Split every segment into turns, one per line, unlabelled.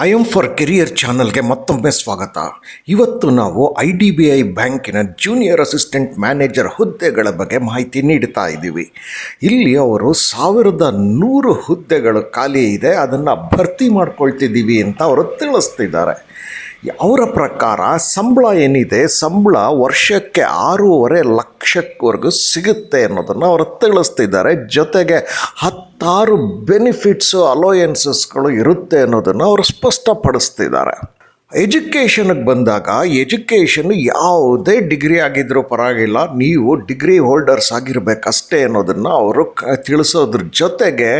I M for career ಚಾನಲ್ಗೆ ಮತ್ತೊಮ್ಮೆ ಸ್ವಾಗತ. ಇವತ್ತು ನಾವು IDBI ಬ್ಯಾಂಕಿನ ಜೂನಿಯರ್ ಅಸಿಸ್ಟೆಂಟ್ ಮ್ಯಾನೇಜರ್ ಹುದ್ದೆಗಳ ಬಗ್ಗೆ ಮಾಹಿತಿ ನೀಡ್ತಾ ಇದ್ದೀವಿ. ಇಲ್ಲಿ ಅವರು 1100 ಹುದ್ದೆಗಳು ಖಾಲಿ ಇದೆ, ಅದನ್ನು ಭರ್ತಿ ಮಾಡ್ಕೊಳ್ತಿದ್ದೀವಿ ಅಂತ ಅವರು ತಿಳಿಸ್ತಿದ್ದಾರೆ. ಅವರ ಪ್ರಕಾರ ಸಂಬಳ ಏನಿದೆ, ಸಂಬಳ ವರ್ಷಕ್ಕೆ 6.5 ಲಕ್ಷಕ್ಕವರೆಗೂ ಸಿಗುತ್ತೆ ಅನ್ನೋದನ್ನು ಅವರು ತಿಳಿಸ್ತಿದ್ದಾರೆ. ಜೊತೆಗೆ 16 ಬೆನಿಫಿಟ್ಸು ಅಲೋಯನ್ಸಸ್ಗಳು ಇರುತ್ತೆ ಅನ್ನೋದನ್ನು ಅವರು ಸ್ಪಷ್ಟಪಡಿಸ್ತಿದ್ದಾರೆ. ಎಜುಕೇಷನ್ಗೆ ಬಂದಾಗ ಎಜುಕೇಷನ್ ಯಾವುದೇ ಡಿಗ್ರಿ ಆಗಿದ್ರೂ ಪರವಾಗಿಲ್ಲ, ನೀವು ಡಿಗ್ರಿ ಹೋಲ್ಡರ್ಸ್ ಆಗಿರಬೇಕಷ್ಟೇ ಅನ್ನೋದನ್ನು ಅವರು ತಿಳಿಸೋದ್ರ ಜೊತೆಗೆ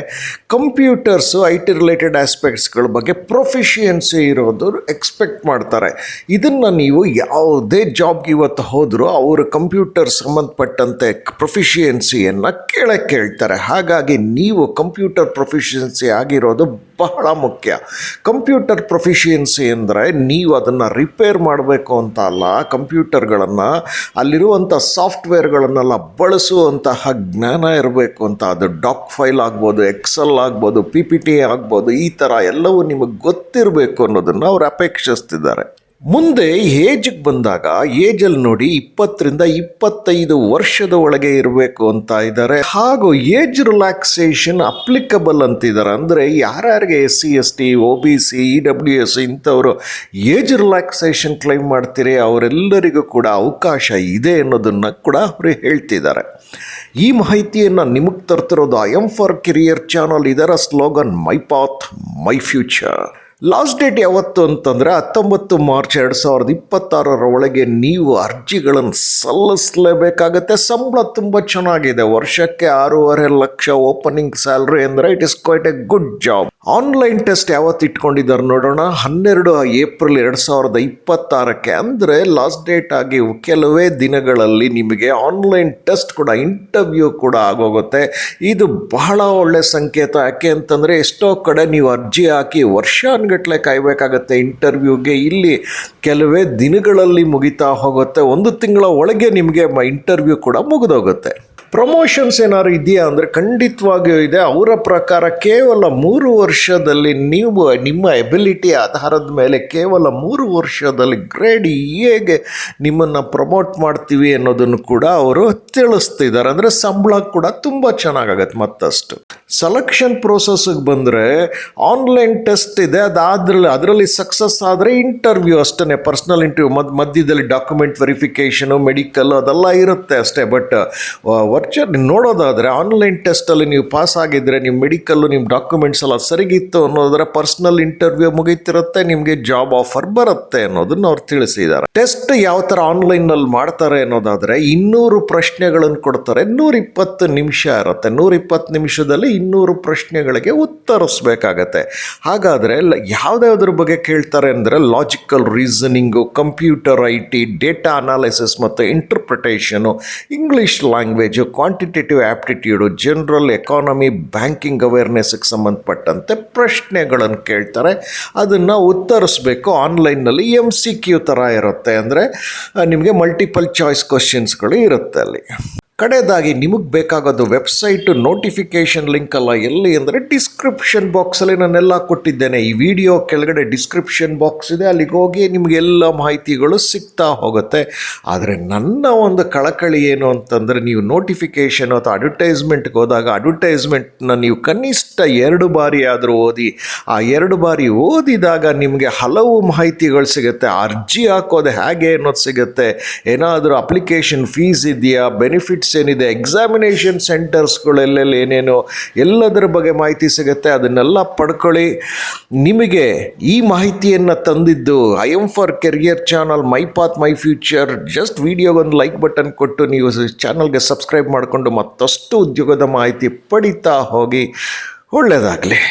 ಕಂಪ್ಯೂಟರ್ಸು IT ರಿಲೇಟೆಡ್ ಆಸ್ಪೆಕ್ಟ್ಸ್ಗಳ ಬಗ್ಗೆ ಪ್ರೊಫಿಷಿಯನ್ಸಿ ಇರೋದು ಎಕ್ಸ್ಪೆಕ್ಟ್ ಮಾಡ್ತಾರೆ. ಇದನ್ನು ನೀವು ಯಾವುದೇ ಜಾಬ್ಗೆ ಇವತ್ತು ಹೋದರೂ ಅವರು ಕಂಪ್ಯೂಟರ್ ಸಂಬಂಧಪಟ್ಟಂತೆ ಪ್ರೊಫಿಷಿಯನ್ಸಿಯನ್ನು ಕೇಳ್ತಾರೆ. ಹಾಗಾಗಿ ನೀವು ಕಂಪ್ಯೂಟರ್ ಪ್ರೊಫಿಷಿಯನ್ಸಿ ಆಗಿರೋದು ಬಹಳ ಮುಖ್ಯ. ಕಂಪ್ಯೂಟರ್ ಪ್ರೊಫಿಷಿಯನ್ಸಿ ಅಂದರೆ ನೀವು ಅದನ್ನು ರಿಪೇರ್ ಮಾಡಬೇಕು ಅಂತ ಅಲ್ಲ, ಕಂಪ್ಯೂಟರ್ಗಳನ್ನು ಅಲ್ಲಿರುವಂಥ ಸಾಫ್ಟ್ವೇರ್ಗಳನ್ನೆಲ್ಲ ಬಳಸುವಂತಹ ಜ್ಞಾನ ಇರಬೇಕು ಅಂತ. ಅದು ಡಾಕ್ ಫೈಲ್ ಆಗ್ಬೋದು, ಎಕ್ಸೆಲ್ ಆಗ್ಬೋದು, PPT ಆಗ್ಬೋದು, ಈ ಥರ ಎಲ್ಲವೂ ನಿಮಗೆ ಗೊತ್ತಿರಬೇಕು ಅನ್ನೋದನ್ನು ಅವರು ಅಪೇಕ್ಷಿಸ್ತಿದ್ದಾರೆ. ಮುಂದೆ ಏಜ್ಗೆ ಬಂದಾಗ ಏಜಲ್ಲಿ ನೋಡಿ 20ರಿಂದ 25 ವರ್ಷದ ಒಳಗೆ ಇರಬೇಕು ಅಂತ ಇದ್ದಾರೆ. ಹಾಗೂ ಏಜ್ ರಿಲ್ಯಾಕ್ಸೇಷನ್ ಅಪ್ಲಿಕಬಲ್ ಅಂತಿದ್ದಾರೆ. ಅಂದರೆ ಯಾರ್ಯಾರಿಗೆ SC ST OBC EWS ಇಂಥವರು ಏಜ್ ರಿಲ್ಯಾಕ್ಸೇಷನ್ ಕ್ಲೈಮ್ ಮಾಡ್ತೀರಿ ಅವರೆಲ್ಲರಿಗೂ ಕೂಡ ಅವಕಾಶ ಇದೆ ಅನ್ನೋದನ್ನು ಕೂಡ ಅವರು ಹೇಳ್ತಿದ್ದಾರೆ. ಈ ಮಾಹಿತಿಯನ್ನು ನಿಮಗೆ ತರ್ತಿರೋದು I M for career channel. ಇದರ slogan my path my future. Last date ಯಾವತ್ತು ಅಂತಂದರೆ 19 ಮಾರ್ಚ್ 2026 ಒಳಗೆ ನೀವು ಅರ್ಜಿಗಳನ್ನು ಸಲ್ಲಿಸಲೇಬೇಕಾಗತ್ತೆ. ಸಂಬಳ ತುಂಬ ಚೆನ್ನಾಗಿದೆ, ವರ್ಷಕ್ಕೆ 6.5 ಲಕ್ಷ ಓಪನಿಂಗ್ ಸ್ಯಾಲ್ರಿ ಅಂದರೆ it is quite a good job. Online test ಯಾವತ್ತು ಇಟ್ಕೊಂಡಿದ್ದಾರೆ ನೋಡೋಣ. 12 ಏಪ್ರಿಲ್ 2026 ಅಂದರೆ ಲಾಸ್ಟ್ ಡೇಟ್ ಆಗಿ ಕೆಲವೇ ದಿನಗಳಲ್ಲಿ ನಿಮಗೆ ಆನ್ಲೈನ್ ಟೆಸ್ಟ್ ಕೂಡ, ಇಂಟರ್ವ್ಯೂ ಕೂಡ ಆಗೋಗುತ್ತೆ. ಇದು ಬಹಳ ಒಳ್ಳೆ ಸಂಕೇತ. ಯಾಕೆ ಅಂತಂದರೆ ಎಷ್ಟೋ ಕಡೆ ನೀವು ಅರ್ಜಿ ಹಾಕಿ ವರ್ಷಾನುಗಟ್ಟಲೆ ಕಾಯಬೇಕಾಗತ್ತೆ ಇಂಟರ್ವ್ಯೂಗೆ. ಇಲ್ಲಿ ಕೆಲವೇ ದಿನಗಳಲ್ಲಿ ಮುಗಿತಾ ಹೋಗುತ್ತೆ, 1 ತಿಂಗಳ ಒಳಗೆ ನಿಮಗೆ ಇಂಟರ್ವ್ಯೂ ಕೂಡ ಮುಗಿದೋಗುತ್ತೆ. ಪ್ರಮೋಷನ್ಸ್ ಏನಾದ್ರು ಇದೆಯಾ ಅಂದರೆ ಖಂಡಿತವಾಗಿಯೂ ಇದೆ. ಅವರ ಪ್ರಕಾರ ಕೇವಲ 3 ವರ್ಷದಲ್ಲಿ ನೀವು ನಿಮ್ಮ ಎಬಿಲಿಟಿ ಆಧಾರದ ಮೇಲೆ ಕೇವಲ 3 ವರ್ಷದಲ್ಲಿ ಗ್ರೇಡ್ ಹೇಗೆ ನಿಮ್ಮನ್ನು ಪ್ರಮೋಟ್ ಮಾಡ್ತೀವಿ ಅನ್ನೋದನ್ನು ಕೂಡ ಅವರು ತಿಳಿಸ್ತಿದ್ದಾರೆ. ಅಂದರೆ ಸಂಬಳ ಕೂಡ ತುಂಬ ಚೆನ್ನಾಗಾಗತ್ತೆ. ಮತ್ತಷ್ಟು ಸೆಲೆಕ್ಷನ್ ಪ್ರೋಸೆಸ್ಗೆ ಬಂದರೆ ಆನ್ಲೈನ್ ಟೆಸ್ಟ್ ಇದೆ, ಅದರಲ್ಲಿ ಸಕ್ಸಸ್ ಆದರೆ ಇಂಟರ್ವ್ಯೂ ಅಷ್ಟೇ, ಪರ್ಸ್ನಲ್ ಇಂಟರ್ವ್ಯೂ, ಮಧ್ಯದಲ್ಲಿ ಡಾಕ್ಯುಮೆಂಟ್ ವೆರಿಫಿಕೇಷನು, ಮೆಡಿಕಲ್ ಅದೆಲ್ಲ ಇರುತ್ತೆ ಅಷ್ಟೇ. ಬಟ್ ನೋಡೋದಾದರೆ ಆನ್ಲೈನ್ ಟೆಸ್ಟಲ್ಲಿ ನೀವು ಪಾಸ್ ಆಗಿದ್ದರೆ ನಿಮ್ಮ ಮೆಡಿಕಲ್ಲು, ನಿಮ್ಮ ಡಾಕ್ಯುಮೆಂಟ್ಸ್ ಎಲ್ಲ ಸರಿಗಿತ್ತು ಅನ್ನೋದ್ರೆ ಪರ್ಸ್ನಲ್ ಇಂಟರ್ವ್ಯೂ ಮುಗೀತಿರುತ್ತೆ, ನಿಮಗೆ ಜಾಬ್ ಆಫರ್ ಬರುತ್ತೆ ಅನ್ನೋದನ್ನು ಅವ್ರು ತಿಳಿಸಿದ್ದಾರೆ. ಟೆಸ್ಟ್ ಯಾವ ಥರ ಆನ್ಲೈನಲ್ಲಿ ಮಾಡ್ತಾರೆ ಅನ್ನೋದಾದರೆ 200 ಪ್ರಶ್ನೆಗಳನ್ನು ಕೊಡ್ತಾರೆ, 120 ನಿಮಿಷ ಇರುತ್ತೆ. 120 ನಿಮಿಷದಲ್ಲಿ 200 ಪ್ರಶ್ನೆಗಳಿಗೆ ಉತ್ತರಿಸಬೇಕಾಗತ್ತೆ. ಹಾಗಾದರೆ ಯಾವುದ್ಯಾವ್ದ್ರ ಬಗ್ಗೆ ಕೇಳ್ತಾರೆ ಅಂದರೆ logical reasoning, computer IT, data analysis ಮತ್ತು interpretation, English language, quantitative aptitude, general economy, banking ಅವೇರ್ನೆಸ್ಗೆ ಸಂಬಂಧಪಟ್ಟಂತೆ ಪ್ರಶ್ನೆಗಳನ್ನು ಕೇಳ್ತಾರೆ. ಅದನ್ನು ಉತ್ತರಿಸಬೇಕು. ಆನ್ಲೈನ್ನಲ್ಲಿ MCQ ಥರ ಇರುತ್ತೆ, ಅಂದರೆ ನಿಮಗೆ ಮಲ್ಟಿಪಲ್ ಚಾಯ್ಸ್ ಕ್ವಶನ್ಸ್ಗಳು ಇರುತ್ತೆ ಅಲ್ಲಿ. ಕಡೆಯದಾಗಿ ನಿಮಗೆ ಬೇಕಾಗೋದು ವೆಬ್ಸೈಟು ನೋಟಿಫಿಕೇಷನ್ ಲಿಂಕ್ ಅಲ್ಲ, ಎಲ್ಲಿ ಅಂದರೆ ಡಿಸ್ಕ್ರಿಪ್ಷನ್ ಬಾಕ್ಸಲ್ಲಿ ನಾನೆಲ್ಲ ಕೊಟ್ಟಿದ್ದೇನೆ. ಈ ವಿಡಿಯೋ ಕೆಳಗಡೆ ಡಿಸ್ಕ್ರಿಪ್ಷನ್ ಬಾಕ್ಸ್ ಇದೆ, ಅಲ್ಲಿಗೆ ಹೋಗಿ ನಿಮಗೆಲ್ಲ ಮಾಹಿತಿಗಳು ಸಿಗ್ತಾ ಹೋಗುತ್ತೆ. ಆದರೆ ನನ್ನ ಒಂದು ಕಳಕಳಿ ಏನು ಅಂತಂದರೆ, ನೀವು ನೋಟಿಫಿಕೇಷನ್ ಅಥವಾ ಅಡ್ವರ್ಟೈಸ್ಮೆಂಟ್ಗೆ ಹೋದಾಗ ಅಡ್ವರ್ಟೈಸ್ಮೆಂಟ್ನ ನೀವು ಕನಿಷ್ಠ 2 ಬಾರಿ ಆದರೂ ಓದಿ. ಆ 2 ಬಾರಿ ಓದಿದಾಗ ನಿಮಗೆ ಹಲವು ಮಾಹಿತಿಗಳು ಸಿಗುತ್ತೆ. ಅರ್ಜಿ ಹಾಕೋದು ಹೇಗೆ ಅನ್ನೋದು ಸಿಗುತ್ತೆ, ಏನಾದರೂ ಅಪ್ಲಿಕೇಶನ್ ಫೀಸ್ ಇದೆಯಾ, ಬೆನಿಫಿಟ್ಸ್ ಏನಿದೆ, ಎಕ್ಸಾಮಿನೇಷನ್ ಸೆಂಟರ್ಸ್ಗಳೆಲ್ಲೆಲ್ಲಿ ಏನೇನೋ ಎಲ್ಲದರ ಬಗ್ಗೆ ಮಾಹಿತಿ ಸಿಗುತ್ತೆ. ಅದನ್ನೆಲ್ಲ ಪಡ್ಕೊಳ್ಳಿ. ನಿಮಗೆ ಈ ಮಾಹಿತಿಯನ್ನು ತಂದಿದ್ದು I M for career channel, my path my future. Just ವಿಡಿಯೋಗೊಂದು ಲೈಕ್ ಬಟನ್ ಕೊಟ್ಟು ನೀವು ಚಾನಲ್ಗೆ ಸಬ್ಸ್ಕ್ರೈಬ್ ಮಾಡಿಕೊಂಡು ಮತ್ತಷ್ಟು ಉದ್ಯೋಗದ ಮಾಹಿತಿ ಪಡಿತಾ ಹೋಗಿ. ಒಳ್ಳೆಯದಾಗಲಿ.